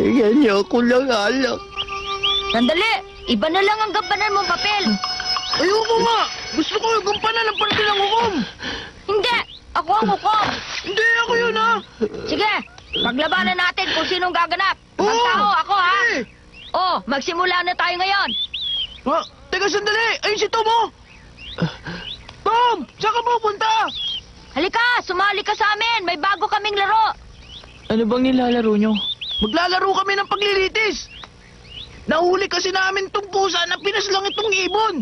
Bigyan niyo ako ng alak. Sandali! Iba na lang ang gampanan mong papel. Ayoko nga! Gusto ko yung gampanan ng parte ng hukom! Hindi! Ako ang hukom! Hindi ako yun, ha? Sige! Paglabanan natin kung sinong gaganap. Ang Oo! tao, ako ha? Eh! Oh, magsimula na tayo ngayon. Ha? Teka, sandali! Ayun si Tom, oh! Tom! Saan ka pupunta? Halika, sumali ka sa amin. May bago kaming laro. Ano bang nilalaro niyo? Maglalaro kami ng paglilitis! Nahuli kasi namin tong pusa na pinaslang itong ibon!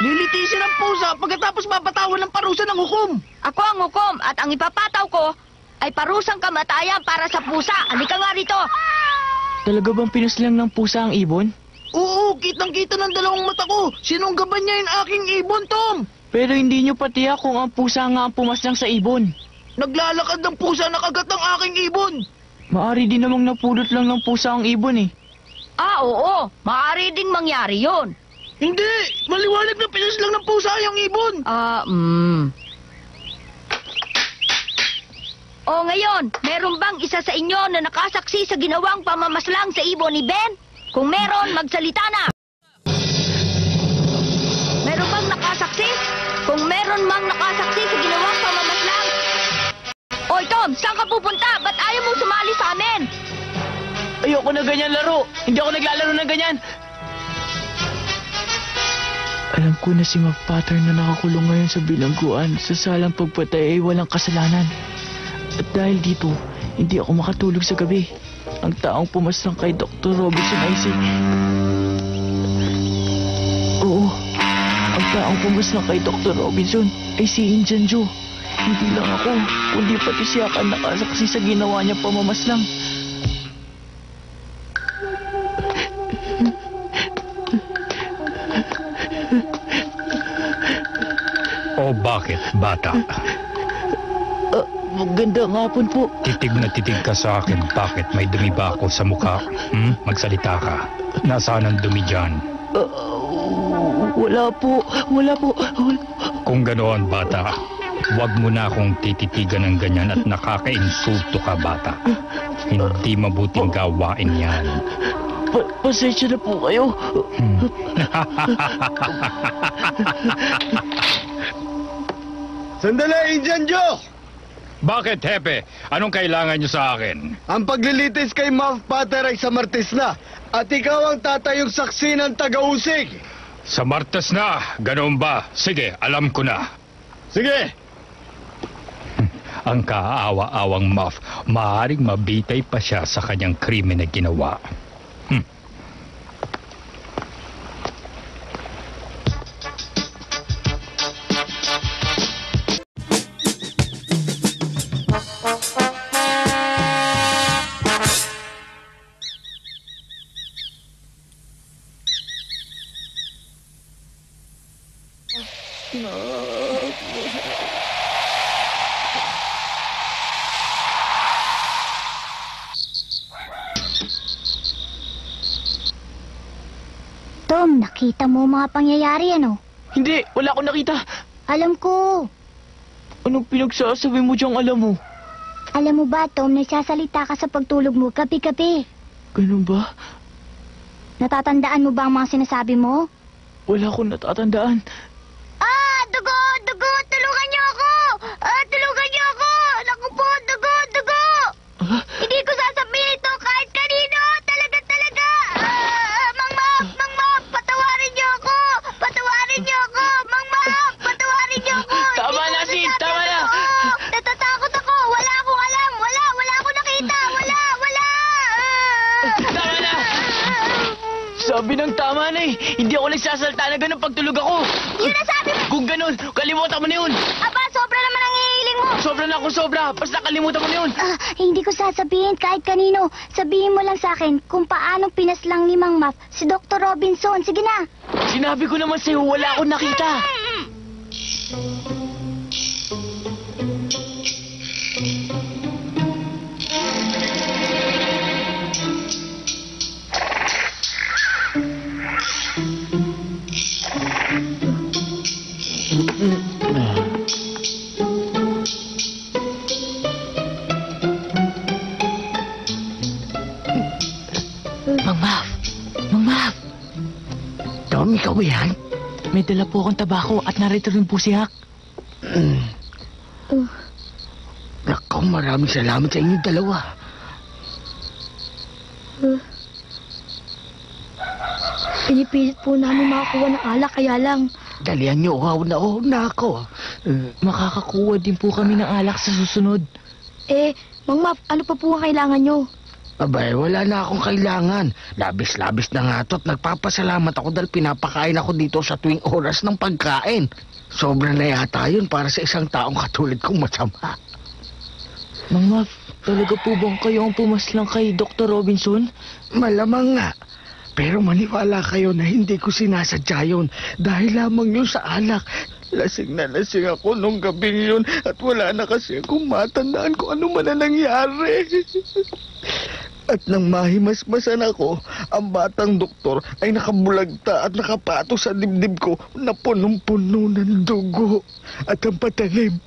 Lilitisin ang pusa pagkatapos mapatawan ng parusa ng hukom! Ako ang hukom at ang ipapataw ko ay parusang kamatayan para sa pusa. Halika nga rito. Talaga bang pinaslang ng pusa ang ibon? Oo, kitang-kita ng dalawang mata ko! Sinunggaban niya yung aking ibon, Tom! Pero hindi niyo patiyak kung ang pusa nga ang pumaslang sa ibon. Naglalakad ng pusa na kagat ng aking ibon! Maari din namang napulot lang ng pusa ang ibon eh. Ah, oo. Maaari ding mangyari yun. Hindi! Maliwanag na pinaslang ng pusa yung ibon! O ngayon, meron bang isa sa inyo na nakasaksi sa ginawang pamamaslang sa ibon ni Ben? Kung meron, magsalita na! Meron bang nakasaksi? Kung meron mang nakasaksi sa ginawang pamamaslang? Oy, Tom, saan ka pupunta? Ba't ayaw mong sumali sa amin? Ayoko na ganyan laro. Hindi ako naglalaro ng ganyan. Alam ko na si McPatter na nakakulong ngayon sa bilangguan sa salang pagpatay ay walang kasalanan. At dahil dito, hindi ako makatulog sa gabi. Ang taong pumaslang kay Dr. Robinson ay si... Oo, ang taong pumaslang kay Dr. Robinson ay si Injan Joe. Hindi lang ako, kundi pati siya ka nakasaksi sa ginawa niya pamamaslang. O bakit, bata? Magandang hapon po. Titig na titig ka sa akin. Bakit? May dumi ba ako sa mukha? Magsalita ka. Nasaan ang dumi dyan? Wala po. Kung ganoon, bata, huwag mo na akong tititigan ng ganyan at nakakainsulto ka, bata. Hindi mabuting gawain yan. Pasensya na po kayo. Sandali, Indian Joe! Bakit, Hepe? Anong kailangan niyo sa akin? Ang paglilitis kay McPatter ay sa Martes na. At ikaw ang tatayong saksi ng taga-usig. Sa Martes na, ganoon ba? Sige, alam ko na. Sige! Ang kaawa-awang Muff, maaaring mabitay pa siya sa kanyang krimen na ginawa. Tom, nakita mo mga pangyayari, ano? Hindi, wala akong nakita. Alam ko. Anong pinagsasabi mo diyang alam mo? Alam mo ba, Tom, nagsasalita ka sa pagtulog mo gabi-gabi. Ganun ba? Natatandaan mo ba ang mga sinasabi mo? Wala akong natatandaan. Ah! Dugo! Dugo! Tulungan niyo ako! Tulungan niyo ako! Naku po! Dugo! Dugo! Hindi ko sasabihin ito kahit kanino! Talaga! Mang Map! Patawarin niyo ako! Patawarin niyo ako! Mang Map! Patawarin niyo ako! Tama na, Sid! Tama na! Natatakot ako! Wala akong alam! Wala akong nakita! Wala! Tama na! Sabi ng tama na eh. Hindi ako nagsasalta na ganun pagtulog ako. Yun ang sabi mo! Kung ganun, kalimutan mo na yun. Aba, sobra naman ang hihiling mo! Sobra na ako sobra. Basta kalimutan mo na yun. Hindi ko sasabihin kahit kanino. Sabihin mo lang sa akin kung paano pinaslang ni Mang Muff si Dr. Robinson. Sige na! Sinabi ko naman sa'yo, wala akong nakita. Ikaw ba yan? May dala po akong tabako at narito rin po si Hak. Nakaw, maraming salamat sa inyong dalawa. Pinipilit po namin makakuha ng alak, kaya lang. Dalian niyo, na ako. Makakakuha din po kami ng alak sa susunod. Mang Maf, ano pa po ang kailangan nyo? Abay, wala na akong kailangan. Labis-labis na nga to at nagpapasalamat ako dahil pinapakain ako dito sa tuwing oras ng pagkain. Sobra na yata yun para sa isang taong katulad kong masama. Mang Maf, talaga po bang kayo ang pumaslang kay Dr. Robinson? Malamang nga. Pero maniwala kayo na hindi ko sinasadya yun dahil lamang yun sa alak. Lasing na lasing ako nung gabing yun at wala na kasi akong matandaan kung ano man na nangyari. At nang mahimasmasan ako, ang batang doktor ay nakabulagta at nakapato sa dibdib ko na punong-puno ng dugo. At ang patalim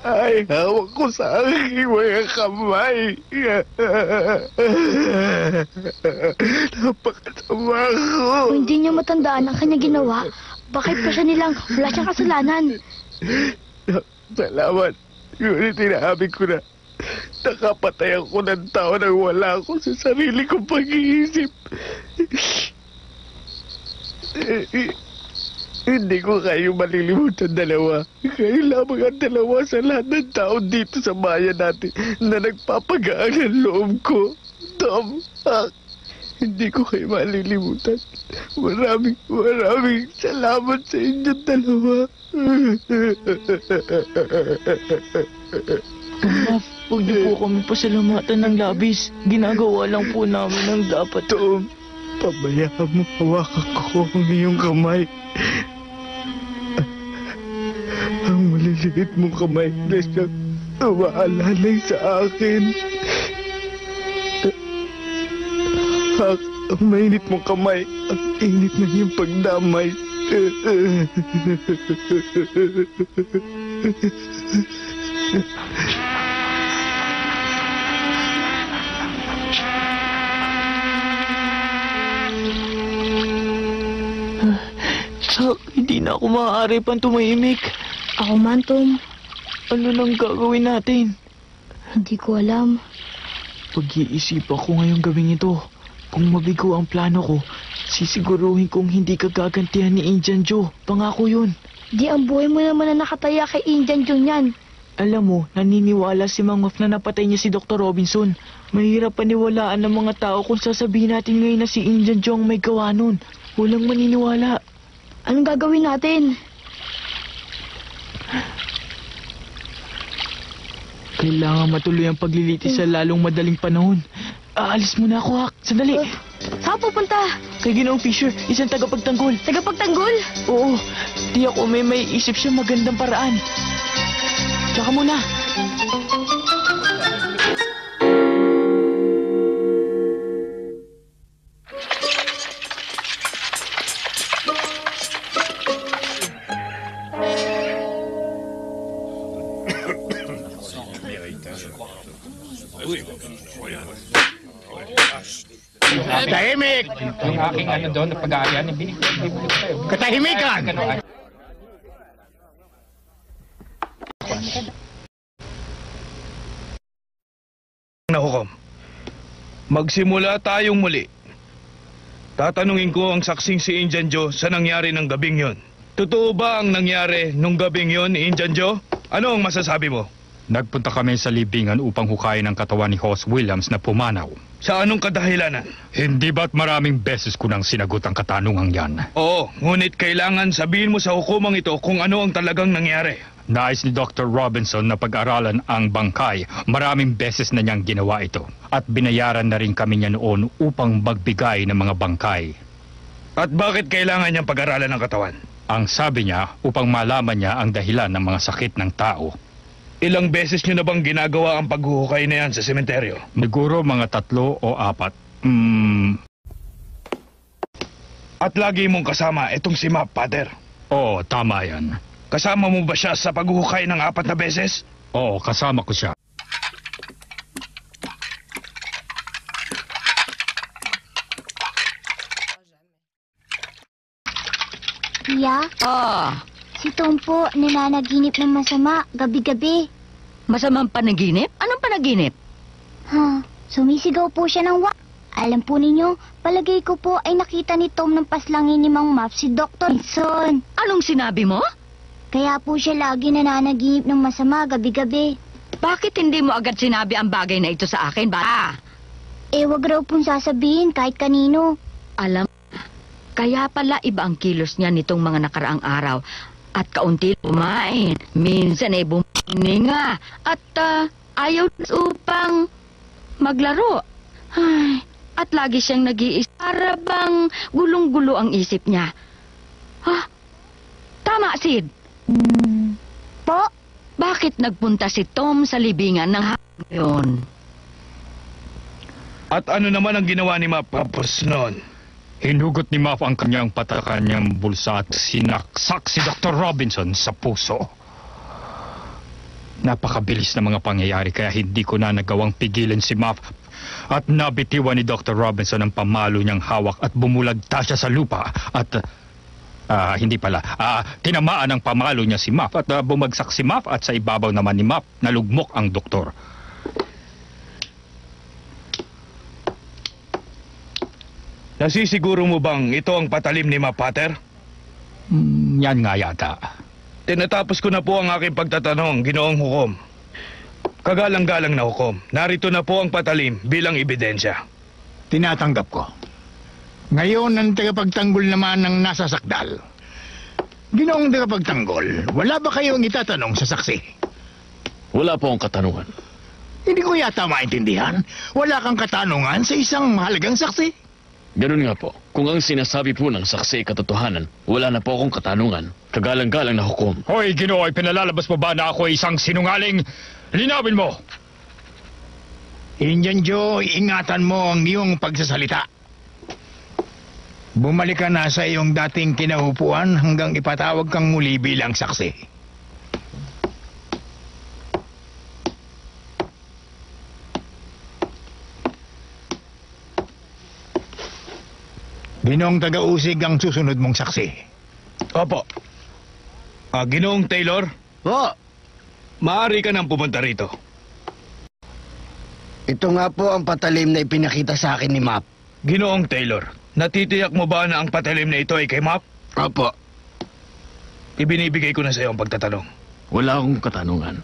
ay hawak ko sa aking mga kamay. Napakasama ko. Kung hindi niya matandaan ang kanya ginawa, bakit pa siya nilang wala siyang kasalanan? Salamat. Ngunit tinahabig ko na. Nakapatay ako ng tao nang wala ako sa sarili kong pag-iisip. Hindi ko kayo malilimutan dalawa. Kayo lamang ang dalawa sa lahat ng tao dito sa bayan natin na nagpapagaan ng loob ko. Tom, Hak, hindi ko kayo malilimutan. Maraming salamat sa inyong dalawa. Mang Maf, huwag niyo po kami pasalamatan ng labis. Ginagawa lang po namin ang dapat. Tom, pabayaan mo hawakan ko ang iyong kamay. Ang maliliit mong kamay na siyang umaalalay sa akin. Hak, ang mainit mong kamay, ang init na iyong pagdamay. Hak, hindi na ako maaari pang tumahimik. Ako man, Tom. Ano nang gagawin natin? Hindi ko alam. Pag-iisipan ko ngayong gawing ito. Kung mabigo ang plano ko, sisiguruhin kong hindi ka gagantihan ni Indian Joe. Pangako yun. Di ang buhay mo naman na nakataya kay Indian Jong yan. Alam mo, naniniwala si Mang Maf na napatay niya si Dr. Robinson. Mahirap paniwalaan ng mga tao kung sasabihin natin ngayon na si Indian Joe ang may gawa nun. Walang maniniwala. Anong gagawin natin? Kailangan matuloy ang paglilitis sa lalong madaling panahon. Aalis muna ako, Hak. Sandali. Saan pupunta? Kay Ginoong Fisher, isang tagapagtanggol. Tagapagtanggol? Oo, di ako may isip siya magandang paraan. Tsaka muna. Tahimik! Yung aking ano doon, na pag-aaya, ibinigay ko sa'yo. Katahimikan! Nahukom. Magsimula tayong muli. Tatanungin ko ang saksing si Indian Joe sa nangyari ng gabing yon. Totoo ba ang nangyari nung gabing yon, Indian Joe? Ano ang masasabi mo? Nagpunta kami sa libingan upang hukayin ang katawan ni Hoss Williams na pumanaw. Sa anong kadahilanan? Hindi ba't maraming beses ko nang sinagot ang katanungang yan? Oo, ngunit kailangan sabihin mo sa hukumang ito kung ano ang talagang nangyari. Nais ni Dr. Robinson na pag-aralan ang bangkay. Maraming beses na niyang ginawa ito. At binayaran na rin kami niya noon upang magbigay ng mga bangkay. At bakit kailangan niyang pag-aralan ang katawan? Ang sabi niya upang malaman niya ang dahilan ng mga sakit ng tao. Ilang beses niyo na bang ginagawa ang paghuhukay na yan sa sementeryo? Siguro mga 3 o 4. At lagi mong kasama itong si Map, Pater. Oo, tama yan. Kasama mo ba siya sa paghuhukay ng 4 na beses? Oo, kasama ko siya. Tia, Ah, si Tom po nananaginip ng masama gabi-gabi. masamang panaginip? Anong panaginip? Sumisigaw po siya ng Alam po ninyo, palagay ko po ay nakita ni Tom ng paslangin ni Mang Map si Dr. Nixon. Anong sinabi mo? Kaya po siya lagi nananaginip ng masama gabi-gabi. Bakit hindi mo agad sinabi ang bagay na ito sa akin, bata? Wag raw pong sasabihin kahit kanino. Alam, kaya pala iba ang kilos niya nitong mga nakaraang araw. At kaunti kumain. Minsan ay bumininga. At ayaw upang maglaro. Ay, at lagi siyang nag-iisip. Para bang gulong-gulo ang isip niya. Tama, Sid. Po? Bakit nagpunta si Tom sa libingan ng hapon yun? At ano naman ang ginawa ni Mapapos noon? Hinugot ni Muff ang kanyang kanyang bulsa at sinaksak si Dr. Robinson sa puso. Napakabilis na mga pangyayari kaya hindi ko na nagawang pigilan si Muff at nabitiwan ni Dr. Robinson ang pamalo niyang hawak at bumulagta siya sa lupa at tinamaan ang pamalo niya si Muff at bumagsak si Muff at sa ibabaw naman ni Muff nalugmok ang doktor. Nasisiguro mo bang ito ang patalim ni Mapater? Yan nga yata. Tinatapos ko na po ang aking pagtatanong, Ginoong Hukom. Kagalang-galang na hukom, narito na po ang patalim bilang ebidensya. Tinatanggap ko. Ngayon ang tagapagtanggol naman ng nasa sakdal. Ginoong tagapagtanggol, wala ba kayong itatanong sa saksi? Wala po ang katanungan. Hindi ko yata maintindihan. Wala kang katanungan sa isang mahalagang saksi. Ganun nga po. Kung ang sinasabi po ng saksi ay katotohanan, wala na po akong katanungan. Kagalang-galang na hukom. Hoy, Ginoo, ay pinalalabas mo ba na ako ay isang sinungaling? Linawin mo! Injan Joe, ingatan mo ang iyong pagsasalita. Bumalik ka na sa iyong dating kinaupuan hanggang ipatawag kang muli bilang saksi. Ginoong taga-usig ang susunod mong saksi. Opo. Ginoong Taylor? Maaari ka nang pumunta rito. Ito nga po ang patalim na ipinakita sa akin ni Map. Ginoong Taylor, natitiyak mo ba na ang patalim na ito ay kay Map? Opo. Ibinibigay ko na sa iyo ang pagtatanong. Wala akong katanungan.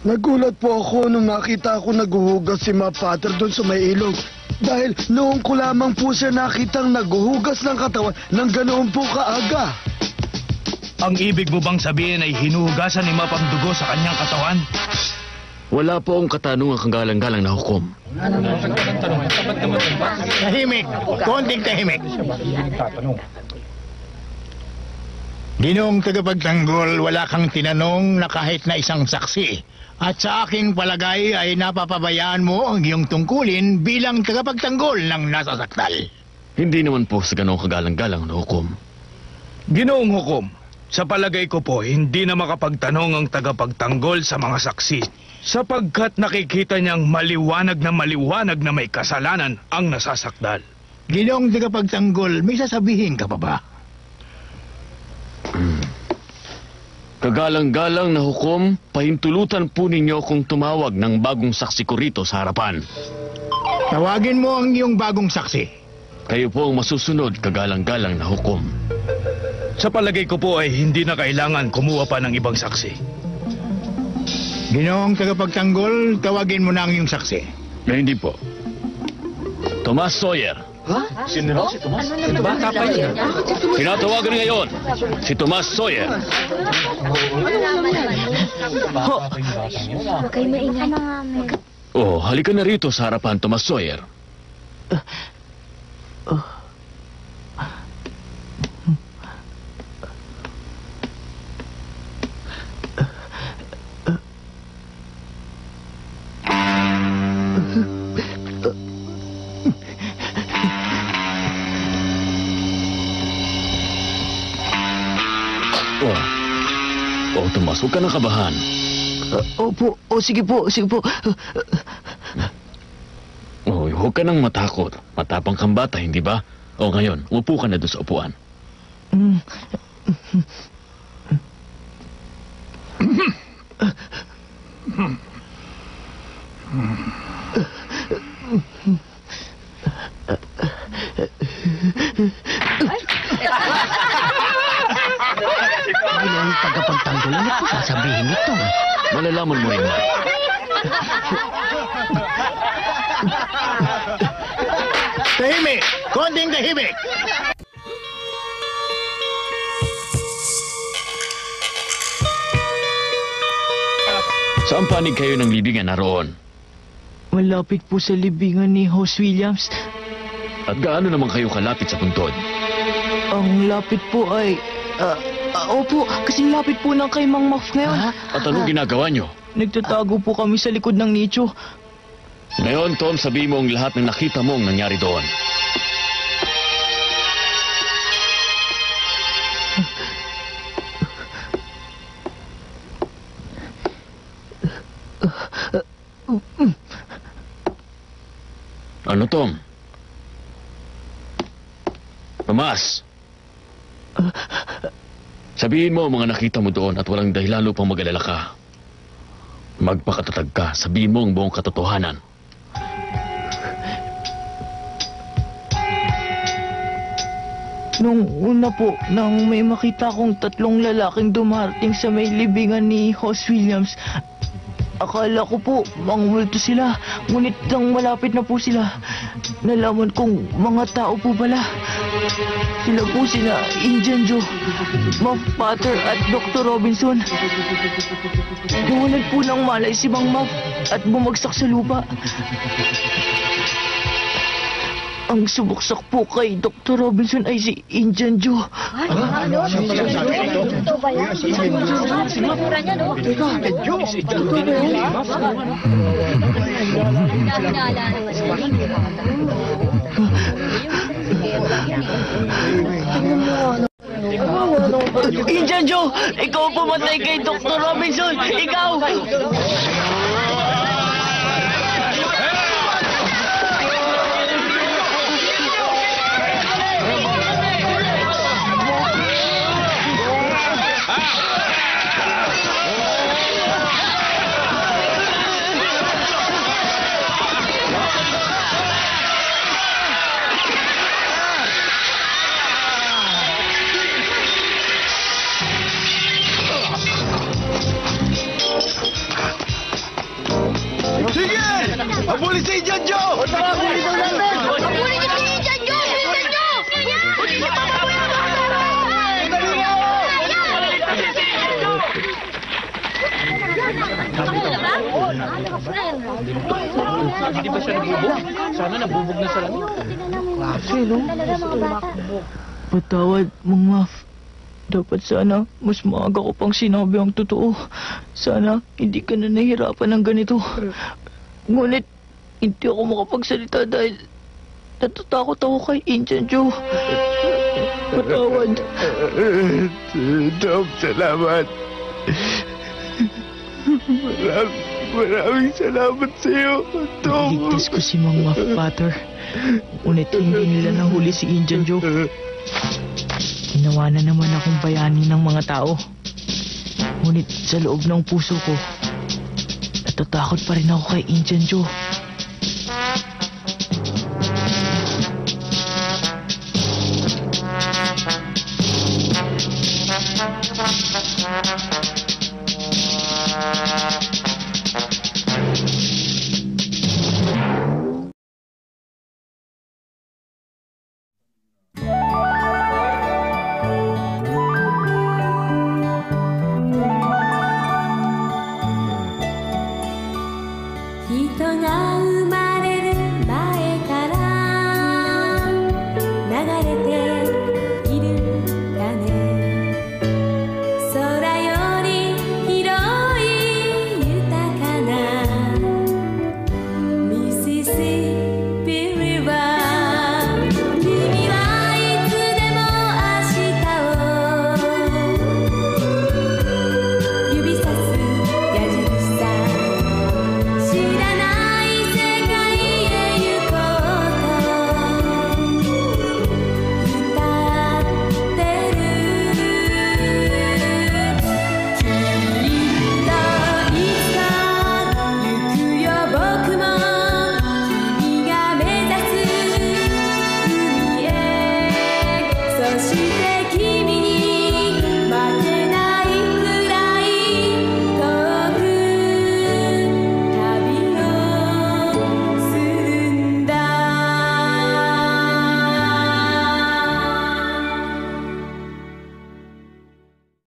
Nagulat po ako nung nakita ko naghuhugas si Mapater doon sa may ilog. Dahil noong ko lamang po siya nakitang naghuhugas ng katawan ng ganoon po kaaga. Ang ibig mo bang sabihin ay hinuhugasan ni Map ang dugo sa kanyang katawan? Wala po akong katanungan kagalang-galang na hukom. Tahimik! Konting tahimik! Ginoong tagapagtanggol, wala kang tinanong na kahit na isang saksi. At sa aking palagay ay napapabayaan mo ang iyong tungkulin bilang tagapagtanggol ng nasasaktal. Hindi naman po sa ganong kagalang-galang na hukom. Ginoong Hukom, sa palagay ko po hindi na makapagtanong ang tagapagtanggol sa mga saksi sapagkat nakikita niyang maliwanag na may kasalanan ang nasasakdal. Ginoong tagapagtanggol, may sasabihin ka pa ba? Kagalang-galang na hukom, pahintulutan po ninyo kung tumawag ng bagong saksi ko rito sa harapan. Tawagin mo ang iyong bagong saksi. Kayo po ang masusunod, kagalang-galang na hukom. Sa palagay ko po ay hindi na kailangan kumuha pa ng ibang saksi. Ginoong tagapagtanggol, tawagin mo na ang iyong saksi. Hindi po. Tomas Sawyer. Bata pa yun. Tinatawagan ngayon si Tomas Sawyer. Kayo maingay. Oh, halika na rito sa harapan, Tomas Sawyer. Oh, Tomas, huwag ka nang kabahan. Opo, sige po. Oh, huwag ka nang matakot. Matapang kang bata, hindi ba? O ngayon, upo ka na doon sa upuan. Ang tagapagtanggol, ano po sasabihin nito? Malalaman mo rin na. Tahimik! Konting tahimik! Saan panig kayo ng libingan naroon? Malapit po sa libingan ni House Williams. At gaano naman kayo kalapit sa puntod? Ang lapit po ay... opo, kasing lapit po ng kay Mang Muff ngayon. At anong ginagawa nyo? Nagtatago po kami sa likod ng nicho. Ngayon, Tom, sabihin mo ang lahat ng nakita mo ang nangyari doon. Ano, Tom? Tomas! Sabihin mo ang mga nakita mo doon at walang dahilan upang mag-alala ka. Magpakatatag ka. Sabihin mo ang buong katotohanan. Nung una po, nang may makita kong 3 lalaking dumarating sa may libingan ni House Williams, akala ko po mga multo sila, ngunit nang malapit na po sila, nalaman kong mga tao po pala. Sila po sina Indian Joe, Muff Potter at Dr. Robinson. Nawalan po ng malay si Mang Muff at bumagsak sa lupa. Ang subuksak po kay Dr. Robinson ay si Indian Joe. Ano? Ito ba yan? Sigura niya, no? Indian Joe! Ikaw ang pumatay kay Dr. Robinson! Ikaw! Habulin si Indian Joe! Habulin niyo si Indian Joe! Indian Joe! Hindi niyo papabulin ang mga Hindi ba siya nabubog? Sana nabubog na sa langit. Sino? Patawad, Mang Muff. Dapat sana mas maaga ko pang sinabi ang totoo. Sana hindi ka na nahihirapan ng ganito. Ngunit hindi ako makapagsalita dahil natatakot ako kay Indian Joe. Patawad. Tom, salamat. Maraming salamat sa iyo, Tom. Ligtas ko si Mang Muff Potter. Ngunit hindi nila nahuli si Indian Joe. Ginawa na naman akong bayani ng mga tao. Ngunit sa loob ng puso ko, natatakot pa rin ako kay Indian Joe.人が生ま